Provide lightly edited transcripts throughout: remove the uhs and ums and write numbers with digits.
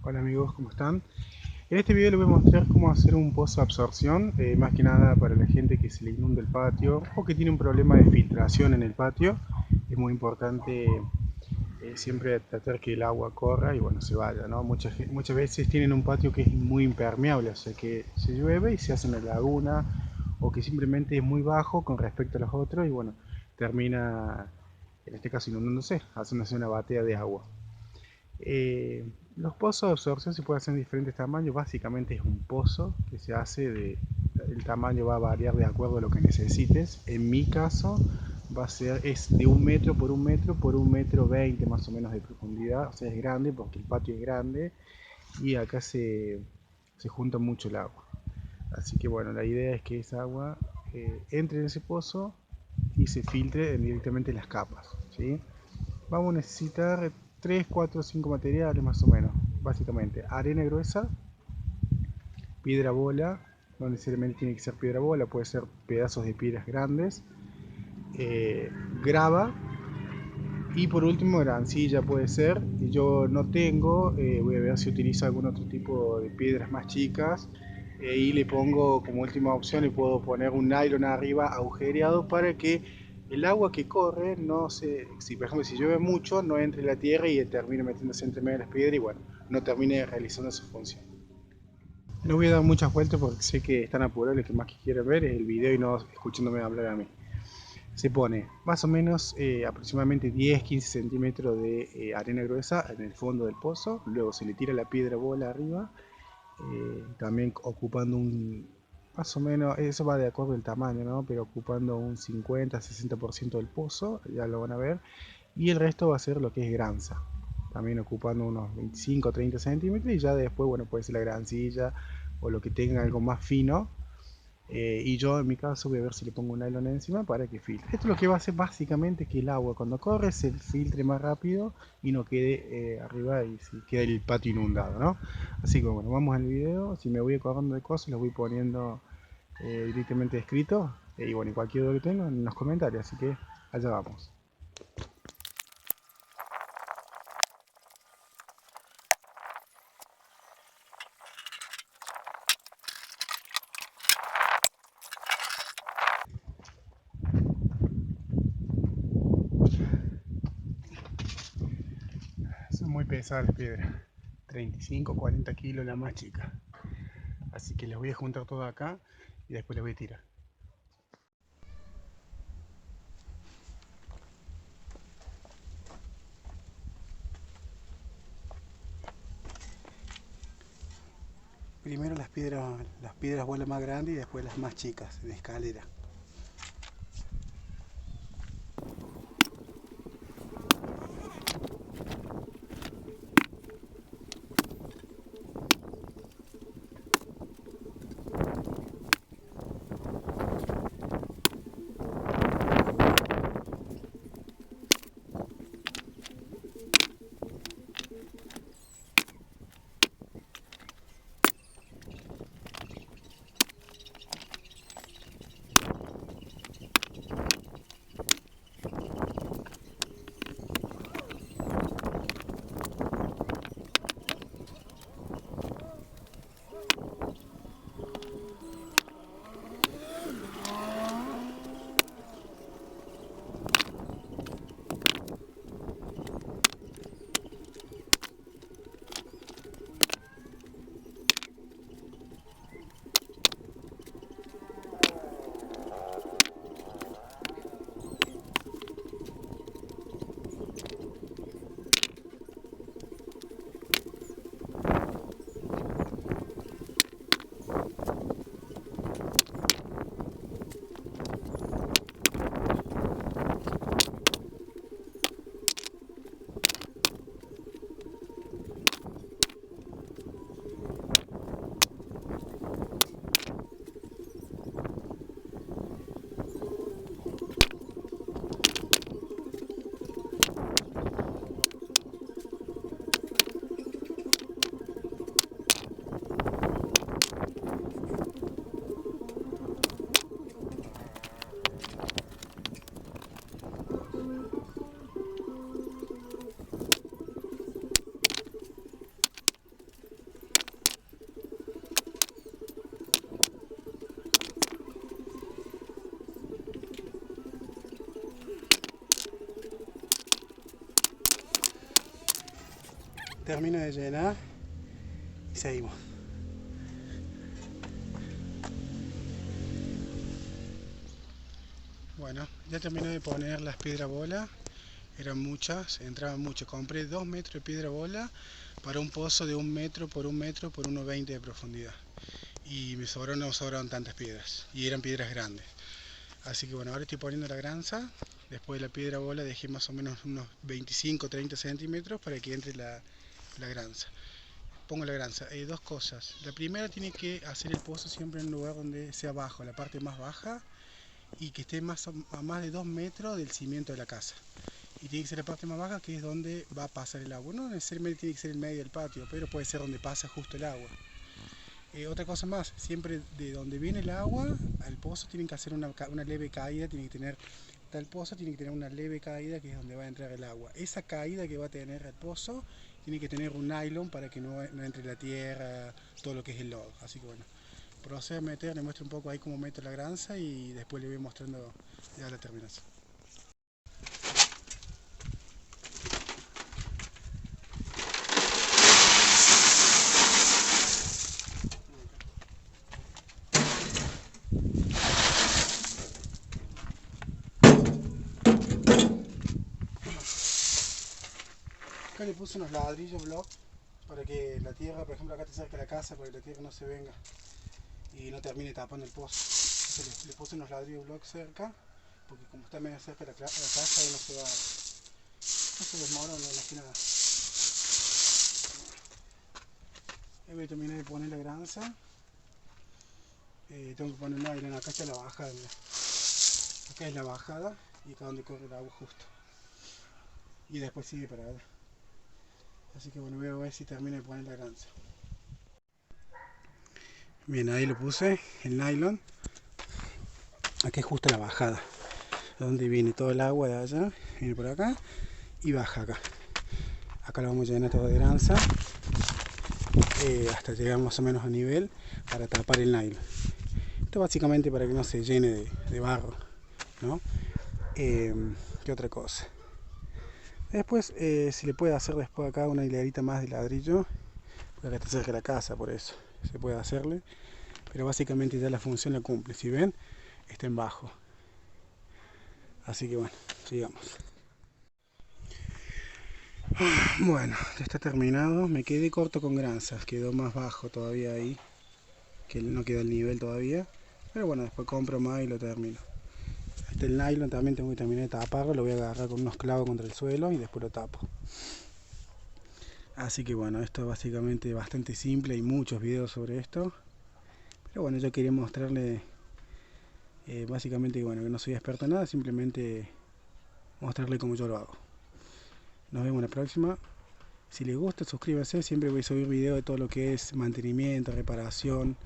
Hola amigos, ¿cómo están? En este video les voy a mostrar cómo hacer un pozo de absorción, más que nada para la gente que se le inunda el patio o que tiene un problema de filtración en el patio. Es muy importante siempre tratar que el agua corra y bueno, se vaya, ¿no? Muchas veces tienen un patio que es muy impermeable, o sea que se llueve y se hace una laguna o que simplemente es muy bajo con respecto a los otros y bueno, termina en este caso inundándose, haciéndose una batea de agua. Los pozos de absorción se pueden hacer en diferentes tamaños. Básicamente es un pozo que se hace el tamaño va a variar de acuerdo a lo que necesites. En mi caso es de 1 metro por 1 metro por 1,20 m más o menos de profundidad. O sea, es grande porque el patio es grande y acá se junta mucho el agua. Así que bueno, la idea es que esa agua entre en ese pozo y se filtre directamente en las capas, ¿sí? Vamos a necesitar 3, 4, 5 materiales más o menos. Básicamente, arena gruesa, piedra bola, no necesariamente tiene que ser piedra bola, puede ser pedazos de piedras grandes, grava y por último grancilla puede ser. Yo no tengo, voy a ver si utilizo algún otro tipo de piedras más chicas y le pongo como última opción, le puedo poner un nylon arriba agujereado para que el agua que corre no se, si por ejemplo si llueve mucho, no entre en la tierra y termine metiéndose entre medio de las piedras y bueno, no termine realizando su función. No voy a dar muchas vueltas porque sé que están apurados, lo que más que quieren ver es el video y no escuchándome hablar a mí. Se pone más o menos aproximadamente 10-15 centímetros de arena gruesa en el fondo del pozo, luego se le tira la piedra bola arriba, también ocupando más o menos, eso va de acuerdo al tamaño, ¿no? Pero ocupando un 50-60% del pozo, ya lo van a ver, y el resto va a ser lo que es granza, también ocupando unos 25-30 centímetros, y ya después, bueno, puede ser la grancilla o lo que tenga algo más fino. Y yo en mi caso voy a ver si le pongo un nylon encima para que filtre. Esto lo que va a hacer básicamente es que el agua cuando corre se filtre más rápido y no quede arriba y si queda el patio inundado, ¿no? Así que bueno, vamos al video. Si me voy acordando de cosas, las voy poniendo directamente escrito. Y bueno, y cualquier duda que tengan en los comentarios. Así que allá vamos. Son muy pesadas las piedras. 35-40 kilos la más chica. Así que las voy a juntar todas acá y después las voy a tirar. Primero las piedras bolas más grandes y después las más chicas, de escalera. termino de llenar y seguimos. Bueno, ya terminé de poner las piedras bola. Eran muchas, entraban mucho. Compré 2 metros de piedra bola para un pozo de 1 metro por 1 metro por 1,20 de profundidad. Y no sobraron tantas piedras. Y eran piedras grandes. Así que bueno, ahora estoy poniendo la granza. Después de la piedra bola dejé más o menos unos 25-30 centímetros para que entre la granza. Pongo la granza. Dos cosas. La primera, tiene que hacer el pozo siempre en un lugar donde sea bajo, la parte más baja, y que esté a más de 2 metros del cimiento de la casa. Y tiene que ser la parte más baja, que es donde va a pasar el agua. No necesariamente tiene que ser en medio del patio, pero puede ser donde pasa justo el agua. Otra cosa más, siempre de donde viene el agua al pozo tienen que hacer una leve caída, el pozo tiene que tener una leve caída, que es donde va a entrar el agua. Esa caída que va a tener el pozo tiene que tener un nylon para que no entre la tierra, todo lo que es el lodo. Así que bueno, procedo a meter, le muestro un poco ahí cómo meto la granza y después le voy mostrando ya la terminación. Acá le puse unos ladrillos block para que la tierra, por ejemplo acá te cerca de la casa, para que la tierra no se venga y no termine tapando el pozo. Entonces le puse unos ladrillos block cerca, porque como está medio cerca de la casa, ahí no se desmorona, no más que nada. Ahí voy a terminar de poner la granza. Tengo que poner nylon, acá está la bajada, mira. Acá es la bajada y acá donde corre el agua justo. Y después sigue para allá. Así que bueno, voy a ver si termino de poner la granza. Bien, ahí lo puse, el nylon. Aquí es justo la bajada, donde viene todo el agua de allá, viene por acá y baja acá. Acá lo vamos a llenar todo de granza hasta llegar más o menos a nivel para tapar el nylon. Esto básicamente para que no se llene de barro, ¿no? ¿Qué otra cosa? Después, si le puede hacer después acá una hilerita más de ladrillo, porque acá está cerca de la casa, por eso se puede hacerle, pero básicamente ya la función la cumple. Si ven, está en bajo. Así que bueno, sigamos. Bueno, ya está terminado. Me quedé corto con granzas, quedó más bajo todavía ahí, que no queda el nivel todavía, pero bueno, después compro más y lo termino. El nylon también tengo que terminar de taparlo, lo voy a agarrar con unos clavos contra el suelo y después lo tapo. Así que bueno, esto es básicamente bastante simple, hay muchos videos sobre esto, pero bueno, yo quería mostrarle básicamente bueno, que no soy experto en nada, simplemente mostrarle cómo yo lo hago. Nos vemos en la próxima. Si les gusta, suscríbanse, siempre voy a subir videos de todo lo que es mantenimiento, reparación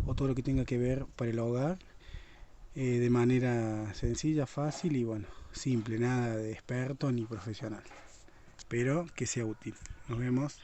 o todo lo que tenga que ver para el hogar, de manera sencilla, fácil y bueno, simple, nada de experto ni profesional, pero que sea útil. Nos vemos.